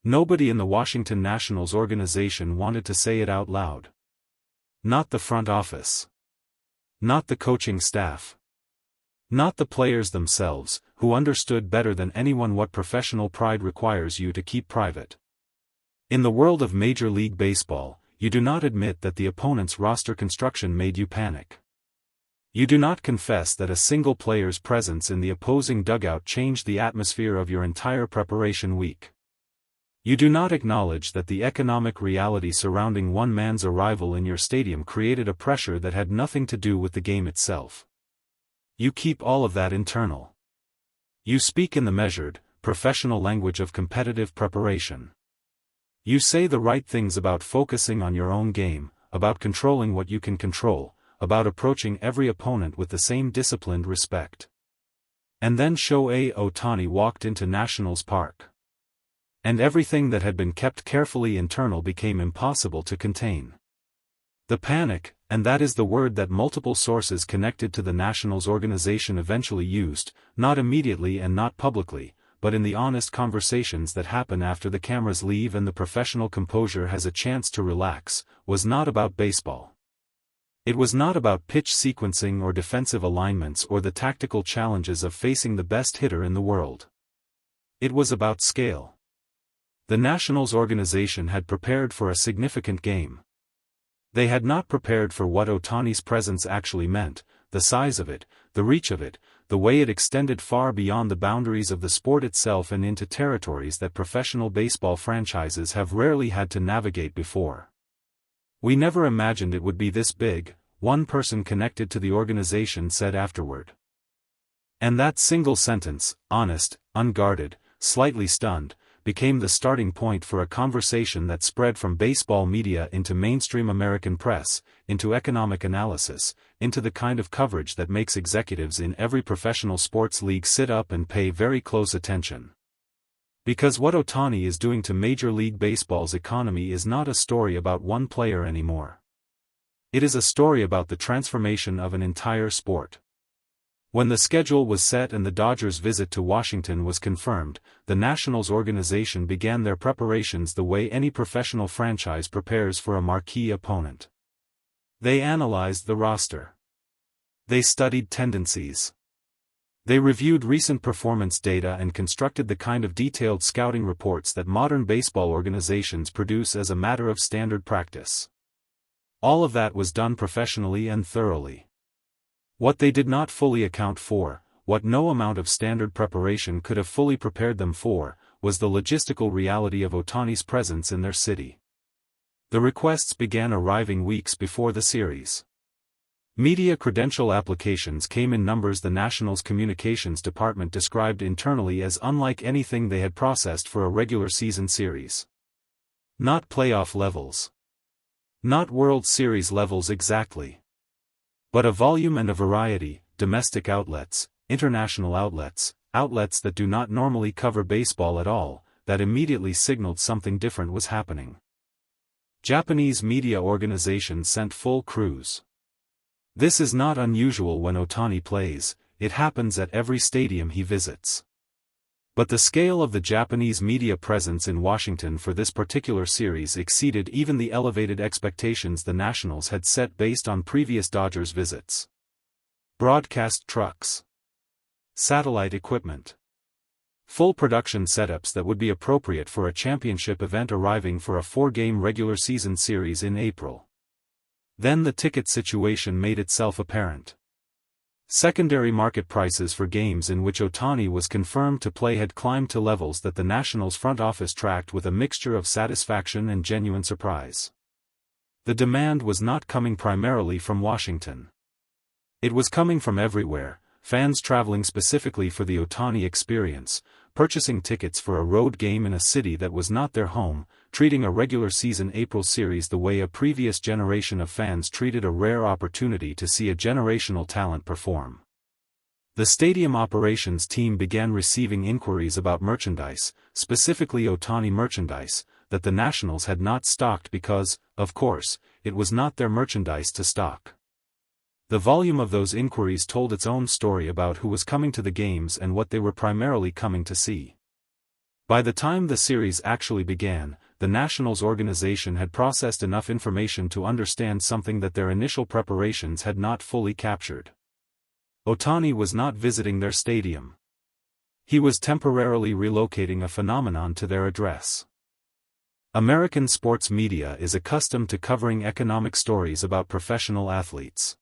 Nobody in the Washington Nationals organization wanted to say it out loud. Not the front office. Not the coaching staff. Not the players themselves, who understood better than anyone what professional pride requires you to keep private. In the world of Major League Baseball, you do not admit that the opponent's roster construction made you panic. You do not confess that a single player's presence in the opposing dugout changed the atmosphere of your entire preparation week. You do not acknowledge that the economic reality surrounding one man's arrival in your stadium created a pressure that had nothing to do with the game itself. You keep all of that internal. You speak in the measured, professional language of competitive preparation. You say the right things about focusing on your own game, about controlling what you can control, about approaching every opponent with the same disciplined respect. And then Shohei Ohtani walked into Nationals Park. And everything that had been kept carefully internal became impossible to contain. The panic, and that is the word that multiple sources connected to the Nationals organization eventually used, not immediately and not publicly, but in the honest conversations that happen after the cameras leave and the professional composure has a chance to relax, was not about baseball. It was not about pitch sequencing or defensive alignments or the tactical challenges of facing the best hitter in the world. It was about scale. The Nationals organization had prepared for a significant game. They had not prepared for what Ohtani's presence actually meant, the size of it, the reach of it, the way it extended far beyond the boundaries of the sport itself and into territories that professional baseball franchises have rarely had to navigate before. "We never imagined it would be this big," one person connected to the organization said afterward. And that single sentence, honest, unguarded, slightly stunned, became the starting point for a conversation that spread from baseball media into mainstream American press, into economic analysis, into the kind of coverage that makes executives in every professional sports league sit up and pay very close attention. Because what Ohtani is doing to Major League Baseball's economy is not a story about one player anymore. It is a story about the transformation of an entire sport. When the schedule was set and the Dodgers' visit to Washington was confirmed, the Nationals organization began their preparations the way any professional franchise prepares for a marquee opponent. They analyzed the roster. They studied tendencies. They reviewed recent performance data and constructed the kind of detailed scouting reports that modern baseball organizations produce as a matter of standard practice. All of that was done professionally and thoroughly. What they did not fully account for, what no amount of standard preparation could have fully prepared them for, was the logistical reality of Ohtani's presence in their city. The requests began arriving weeks before the series. Media credential applications came in numbers the Nationals communications department described internally as unlike anything they had processed for a regular season series. Not playoff levels. Not World Series levels exactly. But a volume and a variety, domestic outlets, international outlets, outlets that do not normally cover baseball at all, that immediately signaled something different was happening. Japanese media organizations sent full crews. This is not unusual when Ohtani plays, it happens at every stadium he visits. But the scale of the Japanese media presence in Washington for this particular series exceeded even the elevated expectations the Nationals had set based on previous Dodgers visits. Broadcast trucks. Satellite equipment. Full production setups that would be appropriate for a championship event arriving for a 4-game regular season series in April. Then the ticket situation made itself apparent. Secondary market prices for games in which Ohtani was confirmed to play had climbed to levels that the Nationals front office tracked with a mixture of satisfaction and genuine surprise. The demand was not coming primarily from Washington. It was coming from everywhere, fans traveling specifically for the Ohtani experience, purchasing tickets for a road game in a city that was not their home, treating a regular season April series the way a previous generation of fans treated a rare opportunity to see a generational talent perform. The stadium operations team began receiving inquiries about merchandise, specifically Ohtani merchandise, that the Nationals had not stocked because, of course, it was not their merchandise to stock. The volume of those inquiries told its own story about who was coming to the games and what they were primarily coming to see. By the time the series actually began, the Nationals organization had processed enough information to understand something that their initial preparations had not fully captured. Ohtani was not visiting their stadium. He was temporarily relocating a phenomenon to their address. American sports media is accustomed to covering economic stories about professional athletes.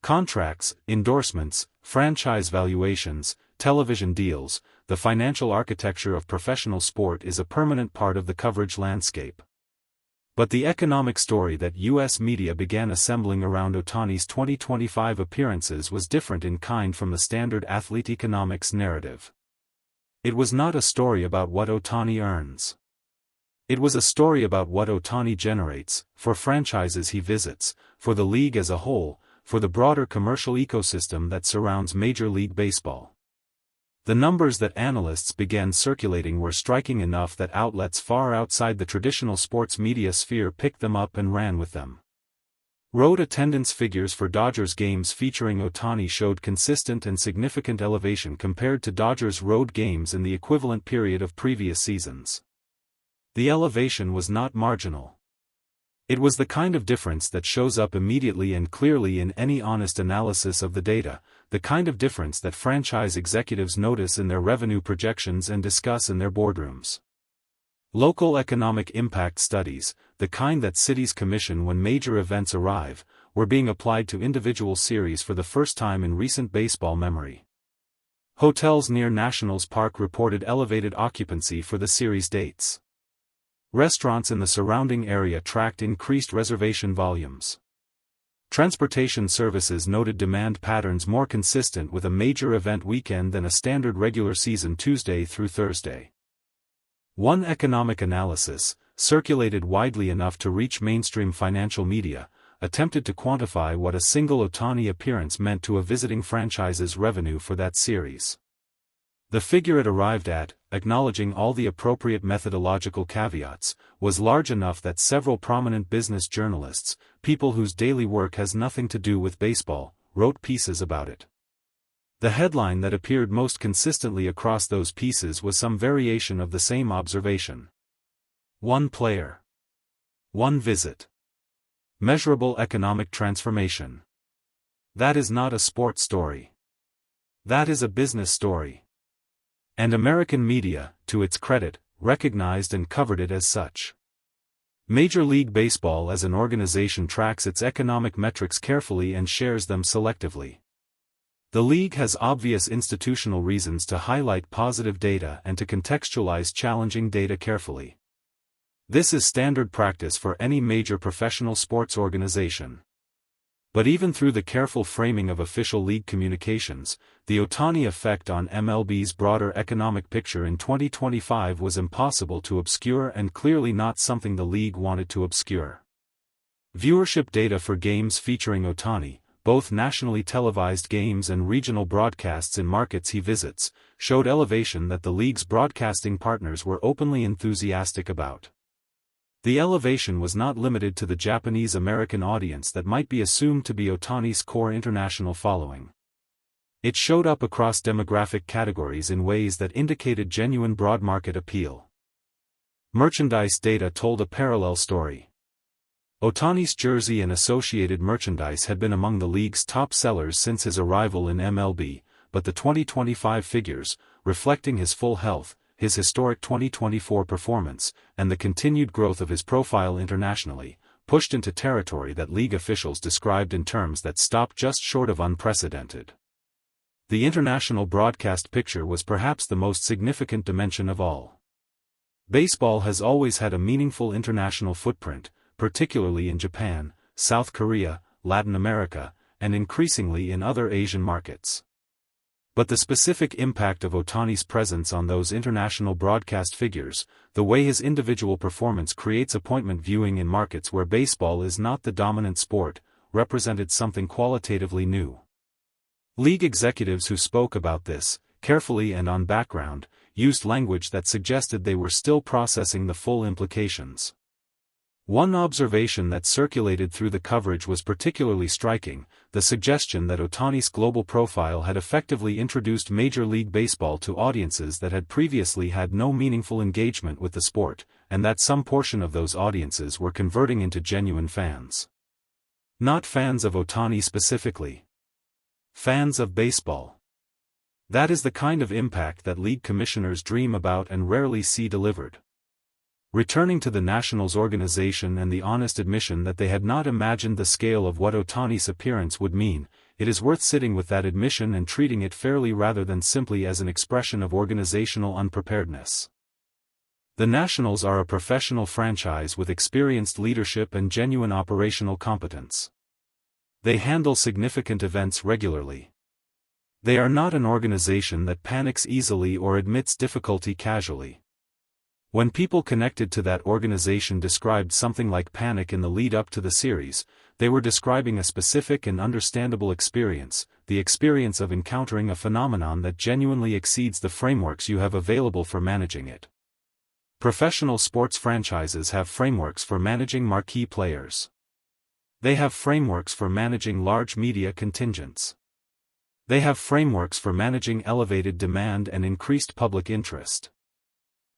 Contracts, endorsements, franchise valuations, television deals, the financial architecture of professional sport is a permanent part of the coverage landscape. But the economic story that U.S. media began assembling around Ohtani's 2025 appearances was different in kind from the standard athlete economics narrative. It was not a story about what Ohtani earns. It was a story about what Ohtani generates, for franchises he visits, for the league as a whole, for the broader commercial ecosystem that surrounds Major League Baseball. The numbers that analysts began circulating were striking enough that outlets far outside the traditional sports media sphere picked them up and ran with them. Road attendance figures for Dodgers games featuring Ohtani showed consistent and significant elevation compared to Dodgers road games in the equivalent period of previous seasons. The elevation was not marginal. It was the kind of difference that shows up immediately and clearly in any honest analysis of the data, the kind of difference that franchise executives notice in their revenue projections and discuss in their boardrooms. Local economic impact studies, the kind that cities commission when major events arrive, were being applied to individual series for the first time in recent baseball memory. Hotels near Nationals Park reported elevated occupancy for the series dates. Restaurants in the surrounding area tracked increased reservation volumes. Transportation services noted demand patterns more consistent with a major event weekend than a standard regular season Tuesday through Thursday. One economic analysis, circulated widely enough to reach mainstream financial media, attempted to quantify what a single Ohtani appearance meant to a visiting franchise's revenue for that series. The figure it arrived at, acknowledging all the appropriate methodological caveats, was large enough that several prominent business journalists, people whose daily work has nothing to do with baseball, wrote pieces about it. The headline that appeared most consistently across those pieces was some variation of the same observation. One player. One visit. Measurable economic transformation. That is not a sports story. That is a business story. And American media, to its credit, recognized and covered it as such. Major League Baseball as an organization tracks its economic metrics carefully and shares them selectively. The league has obvious institutional reasons to highlight positive data and to contextualize challenging data carefully. This is standard practice for any major professional sports organization. But even through the careful framing of official league communications, the Ohtani effect on MLB's broader economic picture in 2025 was impossible to obscure and clearly not something the league wanted to obscure. Viewership data for games featuring Ohtani, both nationally televised games and regional broadcasts in markets he visits, showed elevation that the league's broadcasting partners were openly enthusiastic about. The elevation was not limited to the Japanese-American audience that might be assumed to be Ohtani's core international following. It showed up across demographic categories in ways that indicated genuine broad market appeal. Merchandise data told a parallel story. Ohtani's jersey and associated merchandise had been among the league's top sellers since his arrival in MLB, but the 2025 figures, reflecting his full health, his historic 2024 performance, and the continued growth of his profile internationally, pushed into territory that league officials described in terms that stopped just short of unprecedented. The international broadcast picture was perhaps the most significant dimension of all. Baseball has always had a meaningful international footprint, particularly in Japan, South Korea, Latin America, and increasingly in other Asian markets. But the specific impact of Ohtani's presence on those international broadcast figures, the way his individual performance creates appointment viewing in markets where baseball is not the dominant sport, represented something qualitatively new. League executives who spoke about this, carefully and on background, used language that suggested they were still processing the full implications. One observation that circulated through the coverage was particularly striking: the suggestion that Ohtani's global profile had effectively introduced Major League Baseball to audiences that had previously had no meaningful engagement with the sport, and that some portion of those audiences were converting into genuine fans. Not fans of Ohtani specifically. Fans of baseball. That is the kind of impact that league commissioners dream about and rarely see delivered. Returning to the Nationals organization and the honest admission that they had not imagined the scale of what Ohtani's appearance would mean, it is worth sitting with that admission and treating it fairly rather than simply as an expression of organizational unpreparedness. The Nationals are a professional franchise with experienced leadership and genuine operational competence. They handle significant events regularly. They are not an organization that panics easily or admits difficulty casually. When people connected to that organization described something like panic in the lead-up to the series, they were describing a specific and understandable experience, the experience of encountering a phenomenon that genuinely exceeds the frameworks you have available for managing it. Professional sports franchises have frameworks for managing marquee players. They have frameworks for managing large media contingents. They have frameworks for managing elevated demand and increased public interest.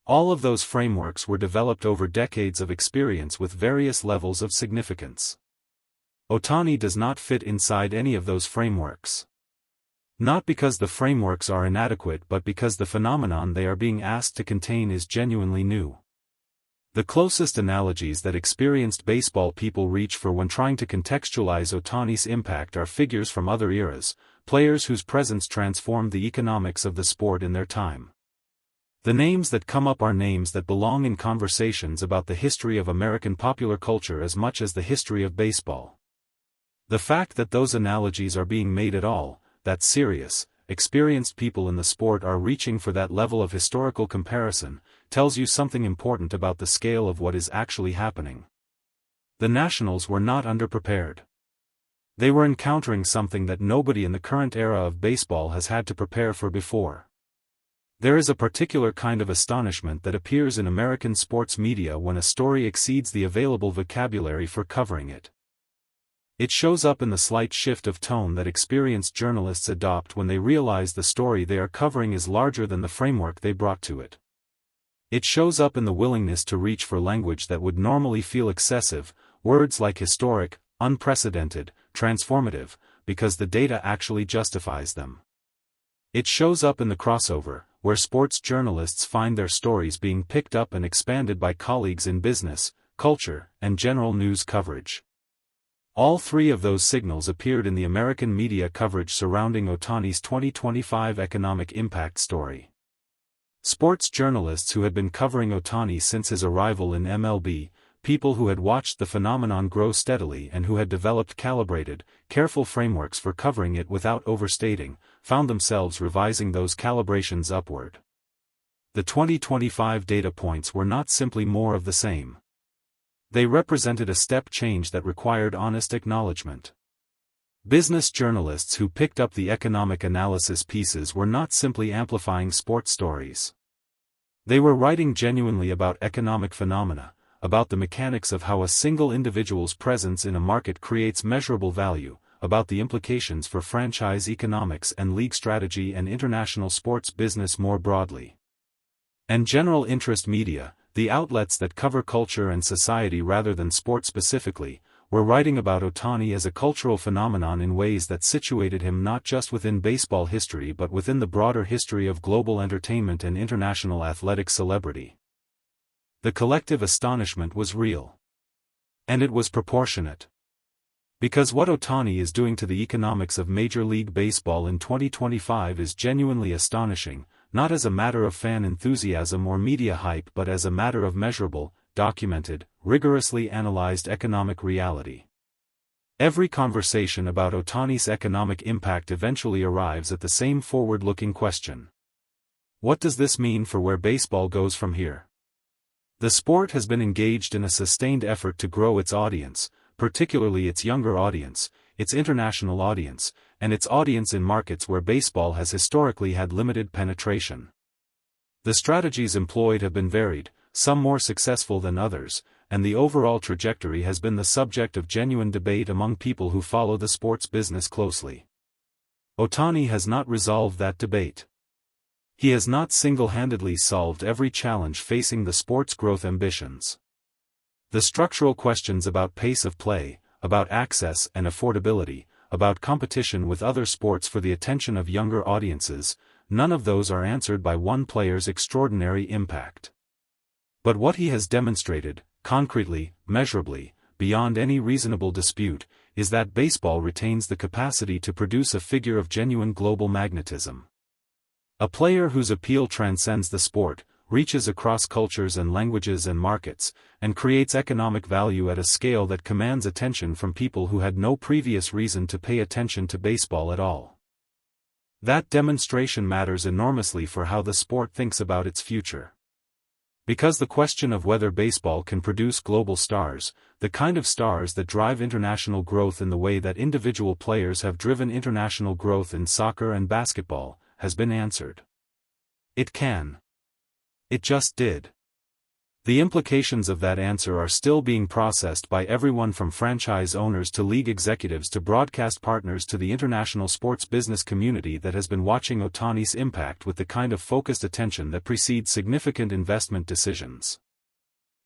All of those frameworks were developed over decades of experience with various levels of significance. Ohtani does not fit inside any of those frameworks. Not because the frameworks are inadequate but because the phenomenon they are being asked to contain is genuinely new. The closest analogies that experienced baseball people reach for when trying to contextualize Ohtani's impact are figures from other eras, players whose presence transformed the economics of the sport in their time. The names that come up are names that belong in conversations about the history of American popular culture as much as the history of baseball. The fact that those analogies are being made at all, that serious, experienced people in the sport are reaching for that level of historical comparison, tells you something important about the scale of what is actually happening. The Nationals were not underprepared. They were encountering something that nobody in the current era of baseball has had to prepare for before. There is a particular kind of astonishment that appears in American sports media when a story exceeds the available vocabulary for covering it. It shows up in the slight shift of tone that experienced journalists adopt when they realize the story they are covering is larger than the framework they brought to it. It shows up in the willingness to reach for language that would normally feel excessive, words like historic, unprecedented, transformative, because the data actually justifies them. It shows up in the crossover, where sports journalists find their stories being picked up and expanded by colleagues in business, culture, and general news coverage. All three of those signals appeared in the American media coverage surrounding Ohtani's 2025 economic impact story. Sports journalists who had been covering Ohtani since his arrival in MLB, people who had watched the phenomenon grow steadily and who had developed calibrated, careful frameworks for covering it without overstating, found themselves revising those calibrations upward. The 2025 data points were not simply more of the same. They represented a step change that required honest acknowledgement. Business journalists who picked up the economic analysis pieces were not simply amplifying sports stories. They were writing genuinely about economic phenomena, about the mechanics of how a single individual's presence in a market creates measurable value, about the implications for franchise economics and league strategy and international sports business more broadly. And general interest media, the outlets that cover culture and society rather than sport specifically, were writing about Ohtani as a cultural phenomenon in ways that situated him not just within baseball history but within the broader history of global entertainment and international athletic celebrity. The collective astonishment was real. And it was proportionate. Because what Ohtani is doing to the economics of Major League Baseball in 2025 is genuinely astonishing, not as a matter of fan enthusiasm or media hype but as a matter of measurable, documented, rigorously analyzed economic reality. Every conversation about Ohtani's economic impact eventually arrives at the same forward-looking question. What does this mean for where baseball goes from here? The sport has been engaged in a sustained effort to grow its audience, particularly its younger audience, its international audience, and its audience in markets where baseball has historically had limited penetration. The strategies employed have been varied, some more successful than others, and the overall trajectory has been the subject of genuine debate among people who follow the sports business closely. Ohtani has not resolved that debate. He has not single-handedly solved every challenge facing the sport's growth ambitions. The structural questions about pace of play, about access and affordability, about competition with other sports for the attention of younger audiences, none of those are answered by one player's extraordinary impact. But what he has demonstrated, concretely, measurably, beyond any reasonable dispute, is that baseball retains the capacity to produce a figure of genuine global magnetism. A player whose appeal transcends the sport, reaches across cultures and languages and markets, and creates economic value at a scale that commands attention from people who had no previous reason to pay attention to baseball at all. That demonstration matters enormously for how the sport thinks about its future. Because the question of whether baseball can produce global stars, the kind of stars that drive international growth in the way that individual players have driven international growth in soccer and basketball, has been answered. It can. It just did. The implications of that answer are still being processed by everyone from franchise owners to league executives to broadcast partners to the international sports business community that has been watching Ohtani's impact with the kind of focused attention that precedes significant investment decisions.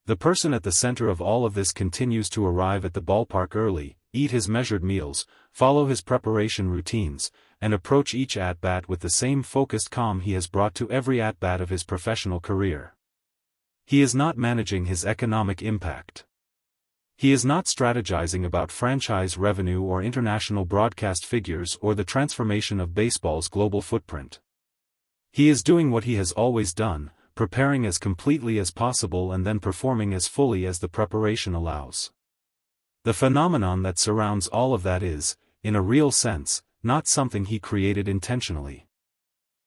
The person at the center of all of this continues to arrive at the ballpark early, eat his measured meals, follow his preparation routines, and approach each at-bat with the same focused calm he has brought to every at-bat of his professional career. He is not managing his economic impact. He is not strategizing about franchise revenue or international broadcast figures or the transformation of baseball's global footprint. He is doing what he has always done, preparing as completely as possible and then performing as fully as the preparation allows. The phenomenon that surrounds all of that is, in a real sense, not something he created intentionally.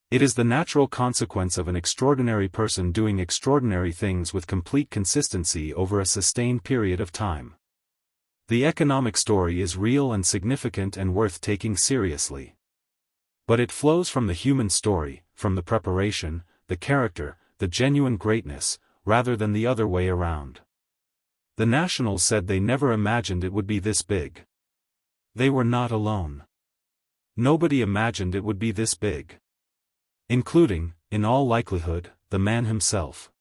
It is the natural consequence of an extraordinary person doing extraordinary things with complete consistency over a sustained period of time. The economic story is real and significant and worth taking seriously. But it flows from the human story, from the preparation, the character, the genuine greatness, rather than the other way around. The Nationals said they never imagined it would be this big. They were not alone. Nobody imagined it would be this big. Including, in all likelihood, the man himself.